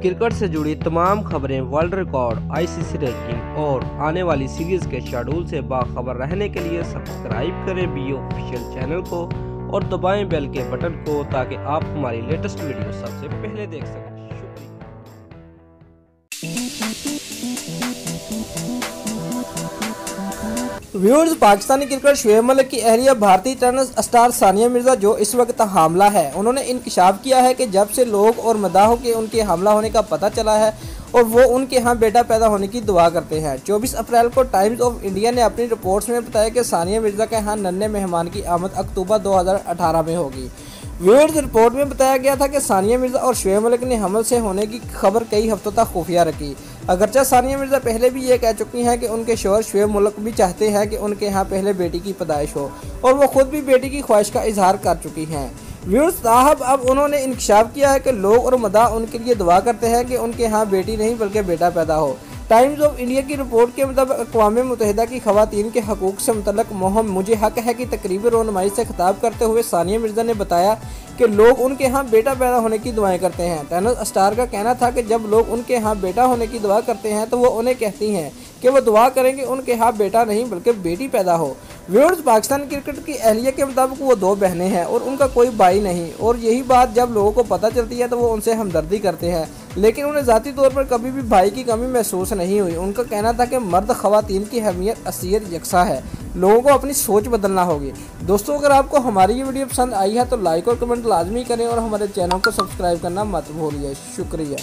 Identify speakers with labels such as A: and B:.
A: Cricket से जुड़ी तमाम खबरें, वर्ल्ड रिकॉर्ड, आईसीसी रैंकिंग और आने वाली सीरीज के शेड्यूल से बाखबर रहने के लिए सब्सक्राइब करें बी ऑफिशियल चैनल को और दबाएं बेल के बटन को ताकि आप हमारी लेटेस्ट वीडियो सबसे पहले देख सकें। व्यूअर्स, पाकिस्तानी क्रिकेटर शोएब मलिक की अहलिया भारतीय टेनिस स्टार सानिया मिर्जा जो इस वक्त हामला है, उन्होंने इंकशाफ किया है कि जब से लोग और मदाहों के उनके हमला होने का पता चला है और वो उनके यहाँ बेटा पैदा होने की दुआ करते हैं। 24 अप्रैल को टाइम्स ऑफ इंडिया ने अपनी रिपोर्ट्स में बताया कि सानिया मिर्जा के यहाँ नन्हे मेहमान की आमद अक्टूबर 2018 में होगी। व्यूअर्स, रिपोर्ट में बताया गया था कि सानिया मिर्जा और शोएब मलिक ने हमल से होने की खबर कई हफ्तों तक खुफिया रखी। अगरचे सानिया मिर्जा पहले भी ये कह चुकी हैं कि उनके शौहर शोएब मलिक भी चाहते हैं कि उनके यहाँ पहले बेटी की पैदाइश हो और वो खुद भी बेटी की ख्वाहिश का इजहार कर चुकी हैं। व्यूअर्स, साहब अब उन्होंने इंकशाफ किया है कि लोग और मदा उनके लिए दुआ करते हैं कि उनके यहाँ बेटी नहीं बल्कि बेटा पैदा हो। टाइम्स ऑफ इंडिया की रिपोर्ट के मुताबिक अक़वाम मुत्तहिदा की ख़वातीन के हकूक़ से मुतल्लक़ मुहिम मुझे हक है कि तकरीबी रोनुमाई से खिताब करते हुए सानिया मिर्जा ने बताया कि लोग उनके यहाँ बेटा पैदा होने की दुआएं करते हैं। टेनिस स्टार का कहना था कि जब लोग उनके यहाँ बेटा होने की दुआ करते हैं तो वो उन्हें कहती हैं कि वो दुआ करेंगे उनके यहाँ बेटा नहीं बल्कि बेटी पैदा हो। व्यूअर्स, पाकिस्तान क्रिकेट की अहलिया के मुताबिक वो 2 बहनें हैं और उनका कोई भाई नहीं, और यही बात जब लोगों को पता चलती है तो वो उनसे हमदर्दी करते हैं, लेकिन उन्हें ज़ाती तौर पर कभी भी भाई की कमी महसूस नहीं हुई। उनका कहना था कि मर्द ख़वातीन की अहमियत असलियत यकसा है, लोगों को अपनी सोच बदलना होगी। दोस्तों, अगर आपको हमारी ये वीडियो पसंद आई है तो लाइक और कमेंट लाजमी करें और हमारे चैनल को सब्सक्राइब करना मत भूलिए। शुक्रिया।